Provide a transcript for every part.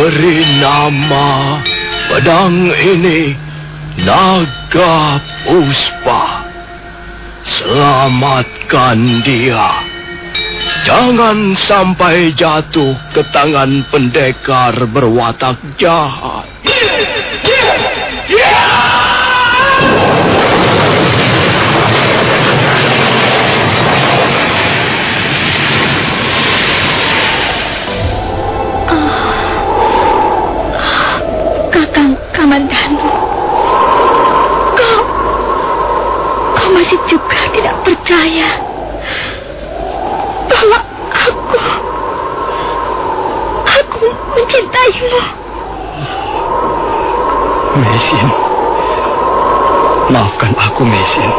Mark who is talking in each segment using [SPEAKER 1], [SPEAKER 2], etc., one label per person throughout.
[SPEAKER 1] Beri nama pedang ini Naga Puspa. Selamatkan dia. Jangan sampai jatuh ke tangan pendekar berwatak jahat.
[SPEAKER 2] Kakang Kamandanu, kau masih juga tidak percaya bahwa aku mencintaimu.
[SPEAKER 1] Mesin, maafkan aku, Mesin.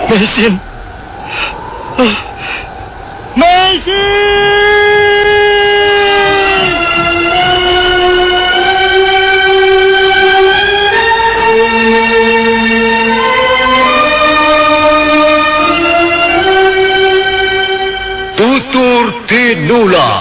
[SPEAKER 1] Mesin. Mesin! Tutur Tinula.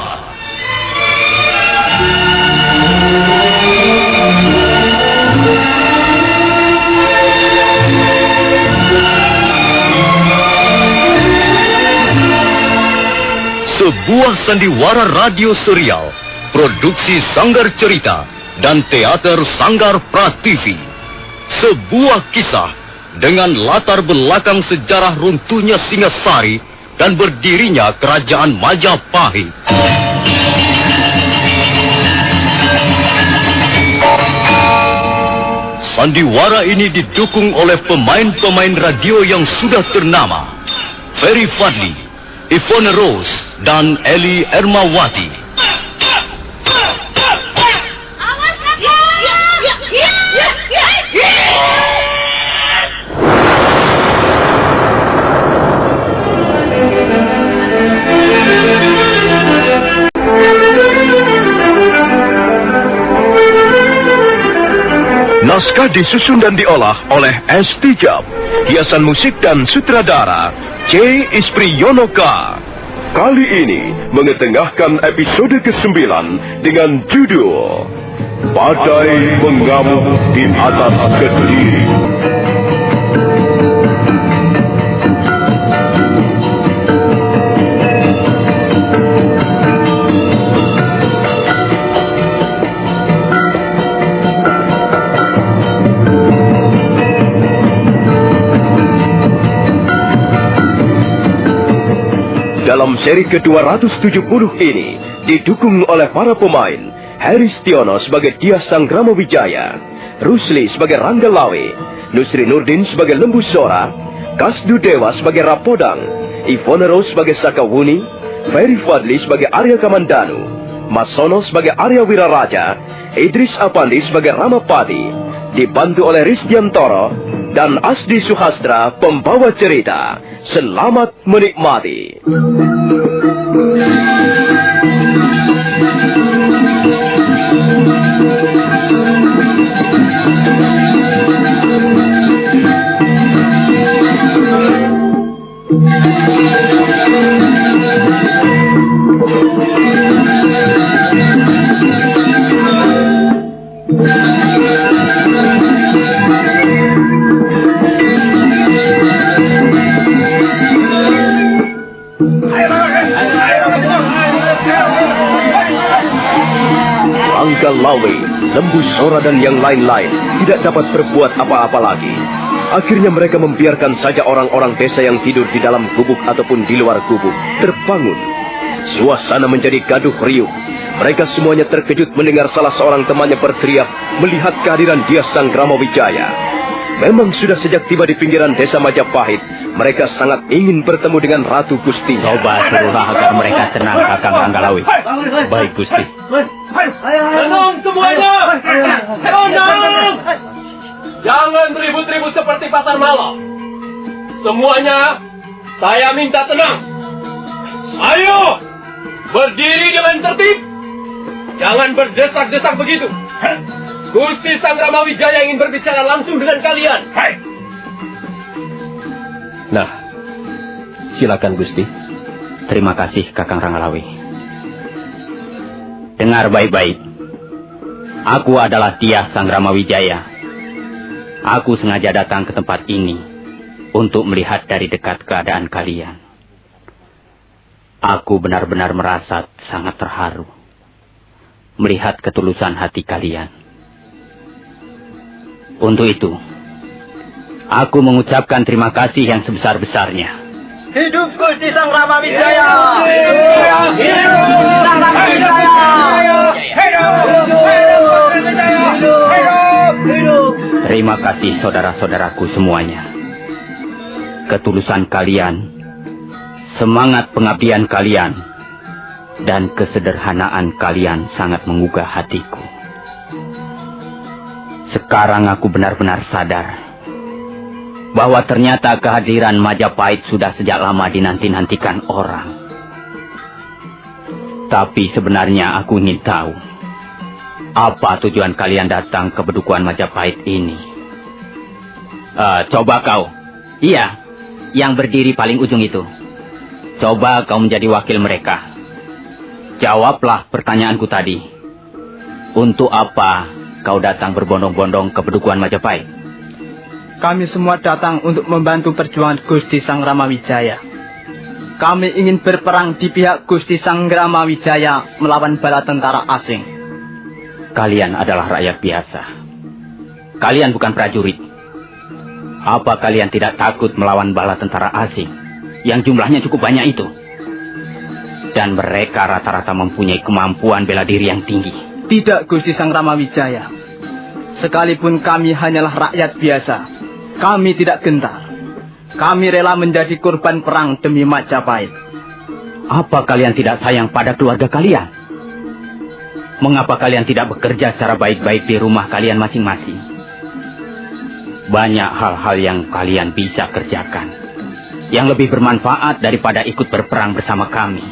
[SPEAKER 1] Sebuah sandiwara radio serial, produksi Sanggar Cerita dan teater Sanggar Prativi. Sebuah kisah dengan latar belakang sejarah runtuhnya Singasari dan berdirinya Kerajaan Majapahit. Sandiwara ini didukung oleh pemain-pemain radio yang sudah ternama, Ferry Fadli, Ivone Rose, dan Eli Ermawati. Naskah disusun dan diolah oleh S. Tijab. Hiasan musik dan sutradara C. Ispriyonoka. Kali ini mengetengahkan episode ke-9 dengan judul Badai Mengamuk di Atas Kediri. Dalam seri ke-270 ini didukung oleh para pemain Heri Stiono sebagai Dias Sanggramawijaya, Rusli sebagai Rangga Lawe, Nusri Nurdin sebagai Lembu Sora, Kasdu Dewa sebagai Rapodang, Ivone Rose sebagai Sakawuni, Ferry Fadli sebagai Arya Kamandanu, Masono sebagai Arya Wiraraja, Idris Apandi sebagai Ramapati, dibantu oleh Risdiantoro dan Asdi Suhastra pembawa cerita. Selamat menikmati. Rangga Lawe, Lembu Sora dan yang lain-lain tidak dapat berbuat apa-apa lagi. Akhirnya mereka membiarkan saja orang-orang desa yang tidur di dalam gubuk ataupun di luar gubuk terbangun. Suasana menjadi gaduh riuh. Mereka semuanya terkejut mendengar salah seorang temannya berteriak melihat kehadiran Dias Sanggramawijaya. Memang sudah sejak tiba di pinggiran desa Majapahit, mereka sangat ingin bertemu dengan Ratu Gusti.
[SPEAKER 3] Coba suruhlah agar mereka tenang, Kakang Ranggalawi. Baik, Gusti.
[SPEAKER 4] Tenang semuanya! Tenang! Jangan ribut-ribut seperti pasar malam. Semuanya, saya minta tenang. Ayo, berdiri dengan tertib. Jangan berdesak-desak begitu. Gusti Sanggramawijaya ingin berbicara langsung dengan kalian.
[SPEAKER 3] Nah, silakan Gusti. Terima kasih, Kakang Ranggalawi. Dengar baik-baik. Aku adalah Tias Sangramawijaya. Aku sengaja datang ke tempat ini untuk melihat dari dekat keadaan kalian. Aku benar-benar merasa sangat terharu melihat ketulusan hati kalian. Untuk itu, aku mengucapkan terima kasih yang sebesar-besarnya.
[SPEAKER 5] Hidup Gusti Sangramawijaya! Hidup Gusti Sangramawijaya!
[SPEAKER 3] Terima kasih saudara-saudaraku semuanya. Ketulusan kalian, semangat pengabdian kalian, dan kesederhanaan kalian sangat menggugah hatiku. Sekarang aku benar-benar sadar bahwa ternyata kehadiran Majapahit sudah sejak lama dinanti-nantikan orang. Tapi sebenarnya aku ingin tahu, apa tujuan kalian datang ke Bedukuan Majapahit ini? Coba kau. Iya, yang berdiri paling ujung itu. Coba kau menjadi wakil mereka. Jawablah pertanyaanku tadi. Untuk apa kau datang berbondong-bondong ke Bedukuan Majapahit?
[SPEAKER 5] Kami semua datang untuk membantu perjuangan Gusti Sangramawijaya. Kami ingin berperang di pihak Gusti Sangramawijaya melawan bala tentara asing.
[SPEAKER 3] Kalian adalah rakyat biasa. Kalian bukan prajurit. Apa kalian tidak takut melawan bala tentara asing yang jumlahnya cukup banyak itu? Dan mereka rata-rata mempunyai kemampuan bela diri yang tinggi.
[SPEAKER 5] Tidak, Gusti Sangramawijaya. Sekalipun kami hanyalah rakyat biasa, kami tidak gentar. Kami rela menjadi korban perang demi Majapahit.
[SPEAKER 3] Apa kalian tidak sayang pada keluarga kalian? Mengapa kalian tidak bekerja secara baik-baik di rumah kalian masing-masing? Banyak hal-hal yang kalian bisa kerjakan yang lebih bermanfaat daripada ikut berperang bersama kami.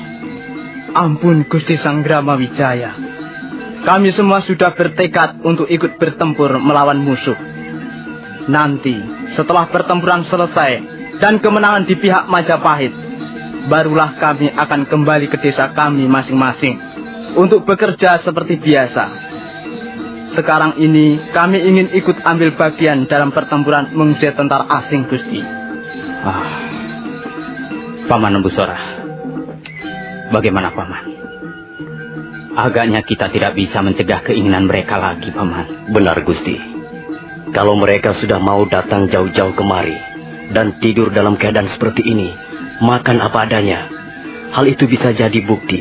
[SPEAKER 5] Ampun, Gusti Sangramawijaya. Kami semua sudah bertekad untuk ikut bertempur melawan musuh. Nanti, setelah pertempuran selesai dan kemenangan di pihak Majapahit, barulah kami akan kembali ke desa kami masing-masing untuk bekerja seperti biasa. Sekarang ini kami ingin ikut ambil bagian dalam pertempuran mengusir tentara asing, Gusti.
[SPEAKER 3] Paman Embusora, bagaimana Paman? Agaknya kita tidak bisa mencegah keinginan mereka lagi, Paman.
[SPEAKER 1] Benar, Gusti. Kalau mereka sudah mau datang jauh-jauh kemari dan tidur dalam keadaan seperti ini, makan apa adanya, hal itu bisa jadi bukti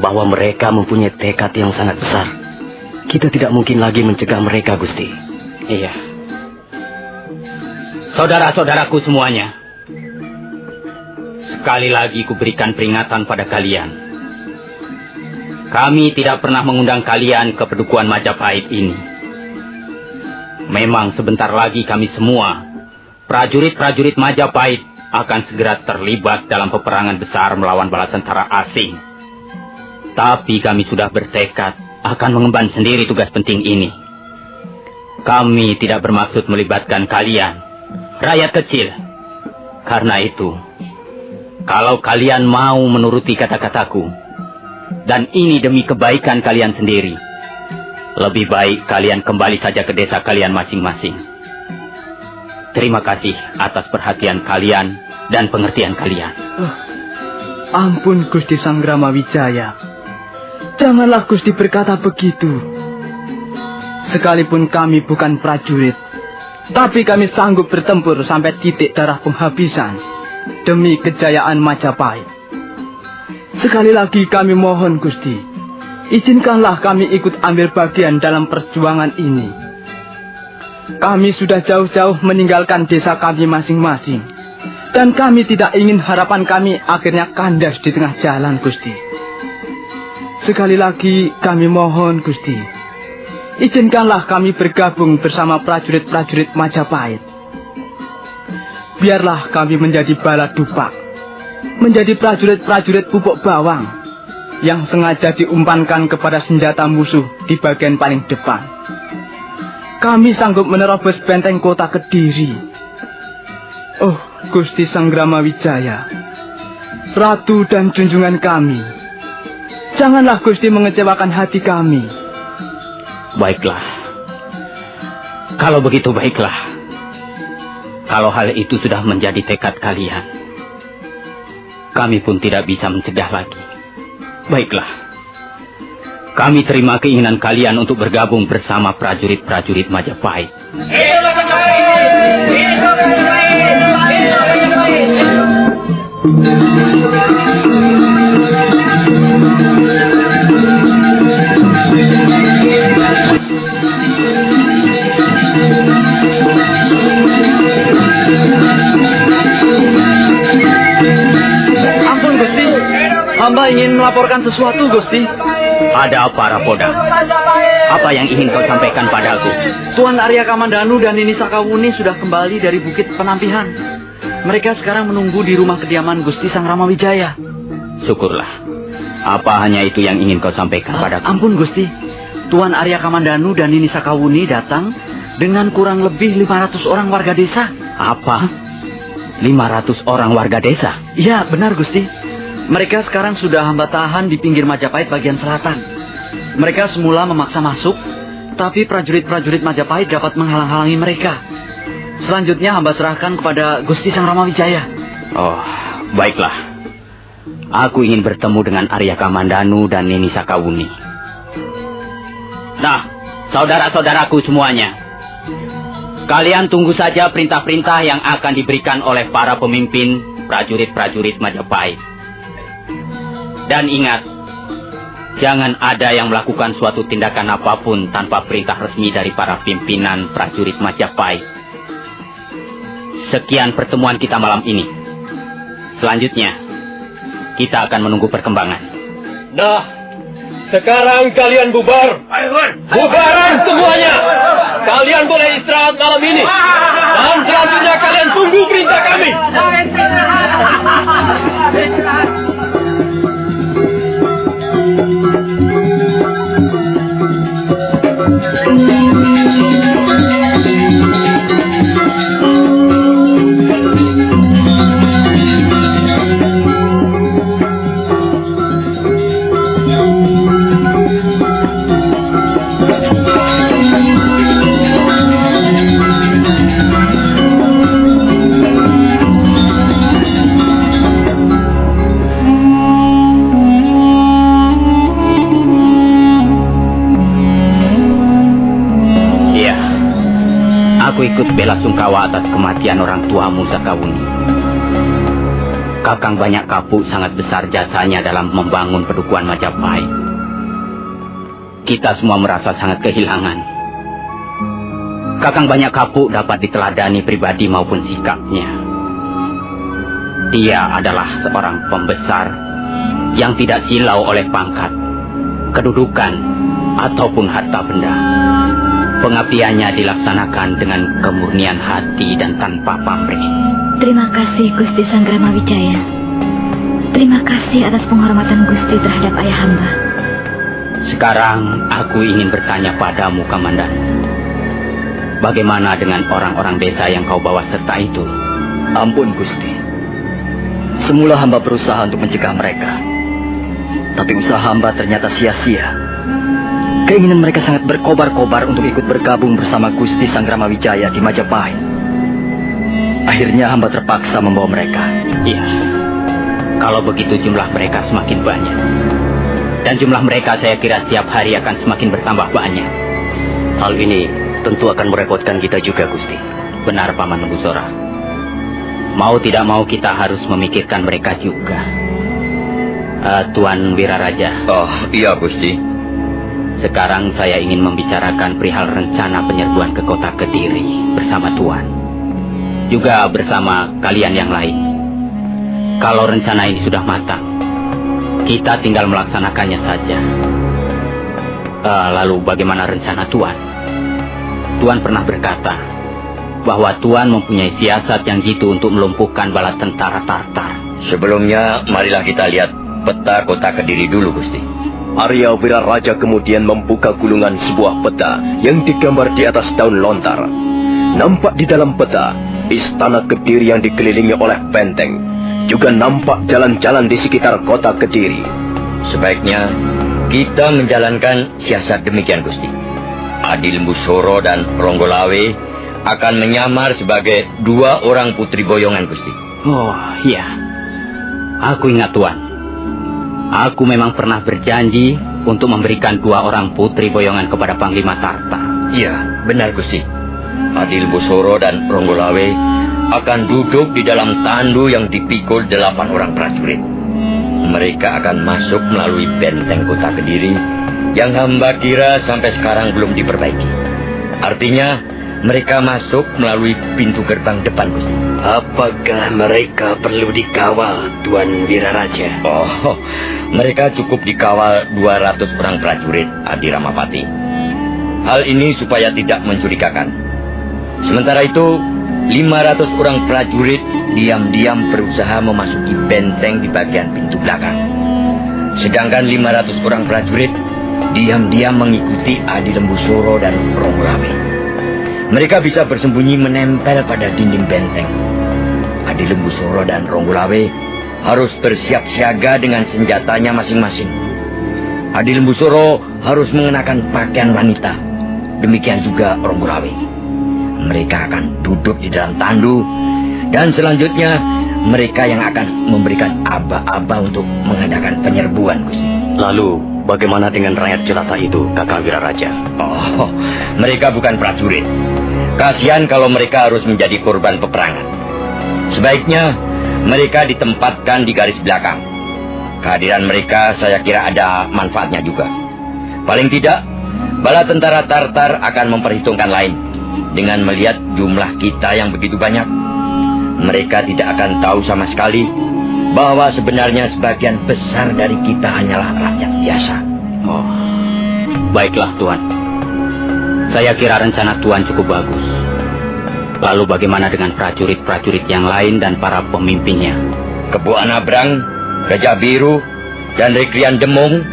[SPEAKER 1] bahwa mereka mempunyai tekad yang sangat besar. Kita tidak mungkin lagi mencegah mereka, Gusti.
[SPEAKER 3] Iya. Saudara-saudaraku semuanya, sekali lagi kuberikan peringatan pada kalian. Kami tidak pernah mengundang kalian ke Bedukuan Majapahit ini. Memang sebentar lagi kami semua, prajurit-prajurit Majapahit, akan segera terlibat dalam peperangan besar melawan bala tentara asing. Tapi kami sudah bertekad akan mengemban sendiri tugas penting ini. Kami tidak bermaksud melibatkan kalian, rakyat kecil. Karena itu, kalau kalian mau menuruti kata-kataku, dan ini demi kebaikan kalian sendiri, lebih baik kalian kembali saja ke desa kalian masing-masing. Terima kasih atas perhatian kalian dan pengertian kalian.
[SPEAKER 5] Ampun, Gusti Sangramawijaya. Janganlah Gusti berkata begitu. Sekalipun kami bukan prajurit, tapi kami sanggup bertempur sampai titik darah penghabisan demi kejayaan Majapahit. Sekali lagi kami mohon, Gusti, izinkanlah kami ikut ambil bagian dalam perjuangan ini. Kami sudah jauh-jauh meninggalkan desa kami masing-masing, dan kami tidak ingin harapan kami akhirnya kandas di tengah jalan, Gusti. Sekali lagi kami mohon, Gusti, izinkanlah kami bergabung bersama prajurit-prajurit Majapahit. Biarlah kami menjadi bala dupak, menjadi prajurit-prajurit pupuk bawang yang sengaja diumpankan kepada senjata musuh di bagian paling depan. Kami sanggup menerobos benteng kota Kediri. Oh, Gusti Sangramawijaya, Ratu dan junjungan kami, Janganlah Gusti mengecewakan hati kami.
[SPEAKER 3] Baiklah. Kalau begitu baiklah. Kalau hal itu sudah menjadi tekad kalian, kami pun tidak bisa mencegah lagi. Baiklah. Kami terima keinginan kalian untuk bergabung bersama prajurit-prajurit Majapahit.
[SPEAKER 5] Ampun Gusti, hamba ingin melaporkan sesuatu Gusti.
[SPEAKER 3] Ada apa, Rapoda? Apa yang ingin kau sampaikan padaku?
[SPEAKER 5] Tuan Arya Kamandanu dan Nini Sakawuni sudah kembali dari Bukit Penampihan. Mereka sekarang menunggu di rumah kediaman Gusti Sang Ramawijaya.
[SPEAKER 3] Syukurlah. Apa hanya itu yang ingin kau sampaikan padaku?
[SPEAKER 5] Ampun Gusti, Tuan Arya Kamandanu dan Nini Sakawuni datang dengan kurang lebih 500 orang warga desa.
[SPEAKER 3] Apa? 500 orang warga desa?
[SPEAKER 5] Iya, benar Gusti. Mereka sekarang sudah hamba tahan di pinggir Majapahit bagian selatan. Mereka semula memaksa masuk, tapi prajurit-prajurit Majapahit dapat menghalang-halangi mereka. Selanjutnya hamba serahkan kepada Gusti Sang Ramawijaya.
[SPEAKER 3] Oh, baiklah. Aku ingin bertemu dengan Arya Kamandanu dan Nini Sakawuni. Nah, saudara-saudaraku semuanya, kalian tunggu saja perintah-perintah yang akan diberikan oleh para pemimpin prajurit-prajurit Majapahit. Dan ingat, jangan ada yang melakukan suatu tindakan apapun tanpa perintah resmi dari para pimpinan prajurit Majapahit. Sekian pertemuan kita malam ini. Selanjutnya, kita akan menunggu perkembangan.
[SPEAKER 4] Nah, sekarang kalian bubar. Bubaran semuanya. Kalian boleh istirahat malam ini. Dan selanjutnya kalian tunggu perintah kami.
[SPEAKER 3] Aku ikut bela sungkawa atas kematian orang tuamu Sakawuni. Kakang Banyak Kapuk sangat besar jasanya dalam membangun Padukuhan Majapahit. Kita semua merasa sangat kehilangan. Kakang Banyak Kapuk dapat diteladani pribadi maupun sikapnya. Dia adalah seorang pembesar yang tidak silau oleh pangkat, kedudukan, ataupun harta benda. Pengabdiannya dilaksanakan dengan kemurnian hati dan tanpa pamrih.
[SPEAKER 2] Terima kasih Gusti Sang Ramawijaya. Terima kasih atas penghormatan Gusti terhadap ayah hamba.
[SPEAKER 3] Sekarang aku ingin bertanya padamu, Kamandan. Bagaimana dengan orang-orang desa yang kau bawa serta itu?
[SPEAKER 6] Ampun Gusti. Semula hamba berusaha untuk mencegah mereka, tapi usaha hamba ternyata sia-sia. Keinginan mereka sangat berkobar-kobar untuk ikut bergabung bersama Gusti Sang Ramawijaya di Majapahit. Akhirnya hamba terpaksa membawa mereka.
[SPEAKER 3] Iya, kalau begitu jumlah mereka semakin banyak. Dan jumlah mereka saya kira setiap hari akan semakin bertambah banyak.
[SPEAKER 6] Hal ini tentu akan merepotkan kita juga, Gusti.
[SPEAKER 3] Benar, Paman Nembusora. Mau tidak mau kita harus memikirkan mereka juga. Tuan Wiraraja.
[SPEAKER 6] Oh, iya, Gusti.
[SPEAKER 3] Sekarang saya ingin membicarakan perihal rencana penyerbuan ke kota Kediri bersama Tuan. Juga bersama kalian yang lain. Kalau rencana ini sudah matang, kita tinggal melaksanakannya saja. Lalu bagaimana rencana Tuan? Tuan pernah berkata bahwa Tuan mempunyai siasat yang jitu untuk melumpuhkan bala tentara Tartar.
[SPEAKER 6] Sebelumnya, marilah kita lihat peta kota Kediri dulu, Gusti.
[SPEAKER 1] Arya Wiraraja kemudian membuka gulungan sebuah peta yang digambar di atas daun lontar. Nampak di dalam peta, istana Kediri yang dikelilingi oleh benteng. Juga nampak jalan-jalan di sekitar kota Kediri.
[SPEAKER 7] Sebaiknya kita menjalankan siasat demikian, Gusti. Adi Lembu Soro dan Ronggolawe akan menyamar sebagai 2 orang putri boyongan, Gusti.
[SPEAKER 3] Oh, iya. Aku ingat, Tuan. Aku memang pernah berjanji untuk memberikan 2 orang putri boyongan kepada Panglima Tartar.
[SPEAKER 7] Iya, benar, Gusti. Adi Lembu Soro dan Ronggolawe akan duduk di dalam tandu yang dipikul 8 orang prajurit. Mereka akan masuk melalui benteng kota Kediri yang hamba kira sampai sekarang belum diperbaiki. Artinya, mereka masuk melalui pintu gerbang depan, Gusti.
[SPEAKER 6] Apakah mereka perlu dikawal, Tuan Wiraraja?
[SPEAKER 7] Oh, mereka cukup dikawal 200 orang prajurit, Adi Ramapati. Hal ini supaya tidak mencurigakan. Sementara itu, 500 orang prajurit diam-diam berusaha memasuki benteng di bagian pintu belakang. Sedangkan 500 orang prajurit diam-diam mengikuti Adi Lembu Soro dan Ronggolawe. Mereka bisa bersembunyi menempel pada dinding benteng. Adi Lembu Soro dan Ronggolawe harus bersiap siaga dengan senjatanya masing-masing. Adi Lembu Soro harus mengenakan pakaian wanita. Demikian juga Ronggolawe. Mereka akan duduk di dalam tandu, dan selanjutnya mereka yang akan memberikan aba-aba untuk mengadakan penyerbuan, Gusti.
[SPEAKER 6] Lalu, bagaimana dengan rakyat jelata itu, Kakang Wiraraja?
[SPEAKER 7] Oh, mereka bukan prajurit. Kasihan kalau mereka harus menjadi korban peperangan. Sebaiknya mereka ditempatkan di garis belakang. Kehadiran mereka saya kira ada manfaatnya juga. Paling tidak, bala tentara Tartar akan memperhitungkan lain. Dengan melihat jumlah kita yang begitu banyak, mereka tidak akan tahu sama sekali bahwa sebenarnya sebagian besar dari kita hanyalah rakyat biasa.
[SPEAKER 3] Oh, baiklah, Tuan. Saya kira rencana Tuan cukup bagus. Lalu bagaimana dengan prajurit-prajurit yang lain dan para pemimpinnya?
[SPEAKER 7] Kebo Anabrang, Gajah Biru, dan Reklian Demung,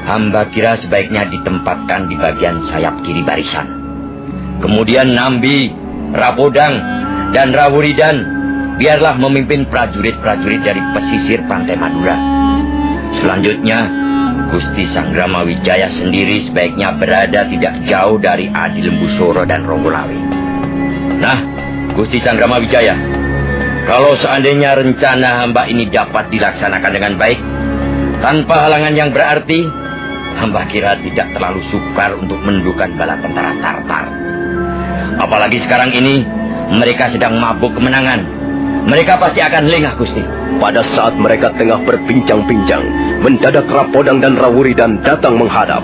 [SPEAKER 7] hamba kira sebaiknya ditempatkan di bagian sayap kiri barisan. Kemudian Nambi, Rapodang, dan Rawuridan biarlah memimpin prajurit-prajurit dari pesisir pantai Madura. Selanjutnya, Gusti Sanggrama Wijaya sendiri sebaiknya berada tidak jauh dari Adi Lembu Soro dan Ronggolawe. Nah, Gusti Sanggrama Wijaya, kalau seandainya rencana hamba ini dapat dilaksanakan dengan baik, tanpa halangan yang berarti, hamba kira tidak terlalu sukar untuk menundukkan bala tentara Tartar. Apalagi sekarang ini, mereka sedang mabuk kemenangan. Mereka pasti akan lengah, Gusti.
[SPEAKER 1] Pada saat mereka tengah berbincang-bincang, mendadak Rapodang dan Rawuridan datang menghadap.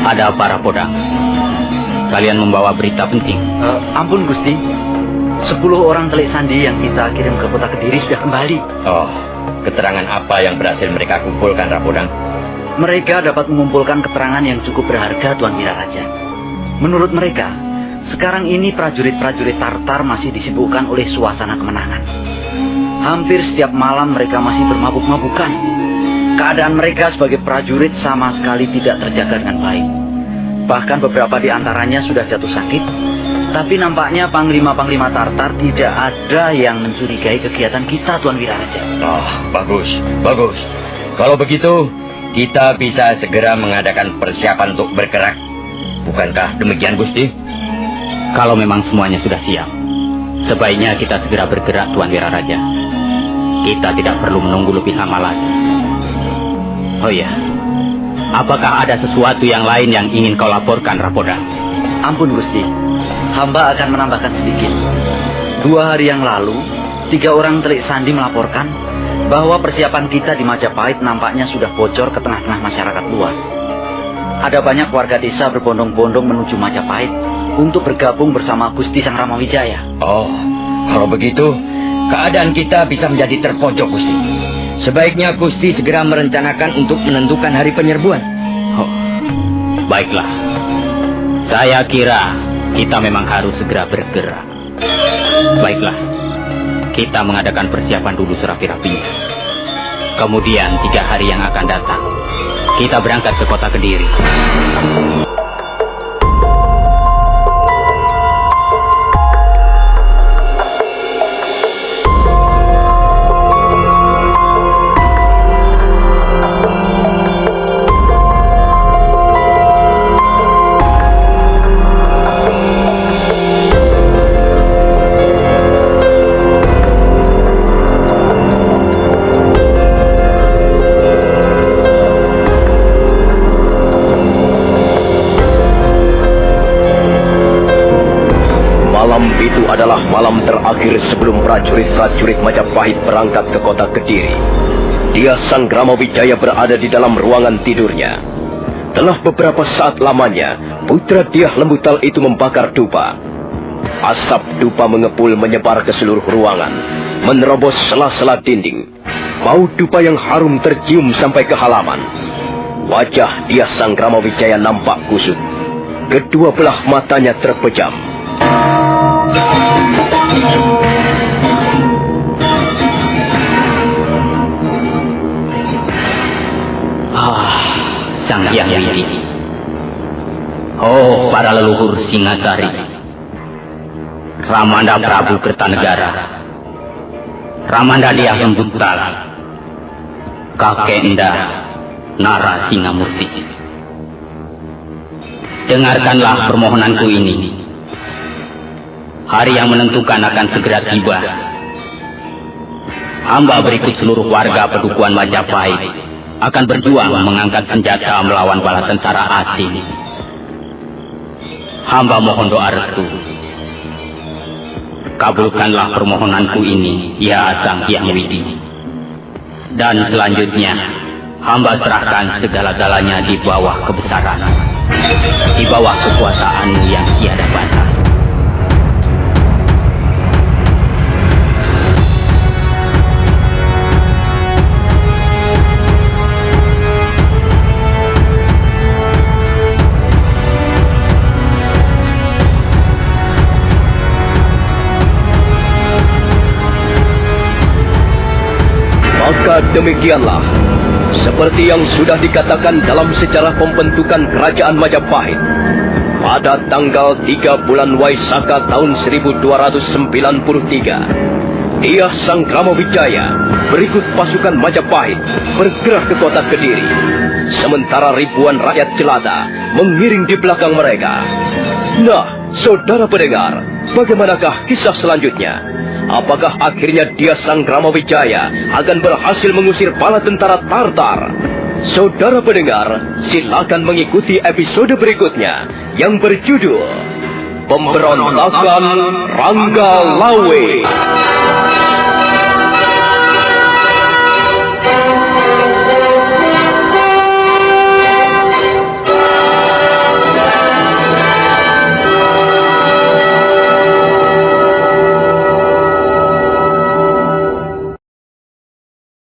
[SPEAKER 3] Ada apa, Rapodang? Kalian membawa berita penting?
[SPEAKER 6] Ampun, Gusti. 10 orang telik sandi yang kita kirim ke kota Kediri sudah kembali.
[SPEAKER 7] Oh, keterangan apa yang berhasil mereka kumpulkan, Rapodang?
[SPEAKER 6] Mereka dapat mengumpulkan keterangan yang cukup berharga, Tuan Wiraraja. Menurut mereka, sekarang ini prajurit-prajurit Tartar masih disibukkan oleh suasana kemenangan. Hampir setiap malam mereka masih bermabuk-mabukan. Keadaan mereka sebagai prajurit sama sekali tidak terjaga dengan baik. Bahkan beberapa di antaranya sudah jatuh sakit. Tapi nampaknya panglima-panglima Tartar tidak ada yang mencurigai kegiatan kita, Tuan Wiraraja.
[SPEAKER 7] Oh, bagus, bagus. Kalau begitu, kita bisa segera mengadakan persiapan untuk bergerak. Bukankah demikian, Gusti?
[SPEAKER 3] Kalau memang semuanya sudah siap, sebaiknya kita segera bergerak, Tuan Wiraraja. Kita tidak perlu menunggu lebih lama lagi. Oh iya, apakah ada sesuatu yang lain yang ingin kau laporkan, Rapodang?
[SPEAKER 6] Ampun, Gusti. Hamba akan menambahkan sedikit. 2 hari yang lalu, 3 orang telik sandi melaporkan bahwa persiapan kita di Majapahit nampaknya sudah bocor ke tengah-tengah masyarakat luas. Ada banyak warga desa berbondong-bondong menuju Majapahit untuk bergabung bersama Gusti Sanggrama Wijaya.
[SPEAKER 7] Oh, kalau begitu, keadaan kita bisa menjadi terpojok, Gusti. Sebaiknya Gusti segera merencanakan untuk menentukan hari penyerbuan.
[SPEAKER 3] Oh, baiklah. Saya kira kita memang harus segera bergerak. Baiklah, kita mengadakan persiapan dulu serapi-rapinya. Kemudian 3 hari yang akan datang, kita berangkat ke kota Kediri.
[SPEAKER 1] Itu adalah malam terakhir sebelum prajurit-prajurit Majapahit berangkat ke kota Kediri. Dia Sanggrama Wijaya berada di dalam ruangan tidurnya. Telah beberapa saat lamanya, putra Dyah Lembutal itu membakar dupa. Asap dupa mengepul menyebar ke seluruh ruangan, menerobos sela-sela dinding. Bau dupa yang harum tercium sampai ke halaman. Wajah Dyah Sanggrama Wijaya nampak kusut. Kedua belah matanya terpejam.
[SPEAKER 3] Sang Hyang Widi. Oh, para leluhur Singasari, Ramanda Prabu Kertanegara, Ramanda Dyah Lembutal, Kakek Enda Nara Singamurti. Dengarkanlah permohonanku ini. Hari yang menentukan akan segera tiba. Hamba berikut seluruh warga Padukuhan Majapahit akan berjuang mengangkat senjata melawan bala tentara asing. Hamba mohon doa restu. Kabulkanlah permohonanku ini, ya Sang Hyang Widi. Dan selanjutnya, hamba serahkan segala-galanya di bawah kebesaran, di bawah kekuasaanmu yang tiada batas.
[SPEAKER 1] Maka demikianlah, seperti yang sudah dikatakan dalam sejarah pembentukan Kerajaan Majapahit, pada tanggal 3 bulan Waisaka tahun 1293, Dyah Sanggrama Wijaya berikut pasukan Majapahit bergerak ke kota Kediri, sementara ribuan rakyat jelata mengiring di belakang mereka. Nah, saudara pendengar, bagaimanakah kisah selanjutnya? Apakah akhirnya Dyah Sanggrama Wijaya akan berhasil mengusir bala tentara Tartar? Saudara pendengar, silakan mengikuti episode berikutnya yang berjudul Pemberontakan Ranggalawe.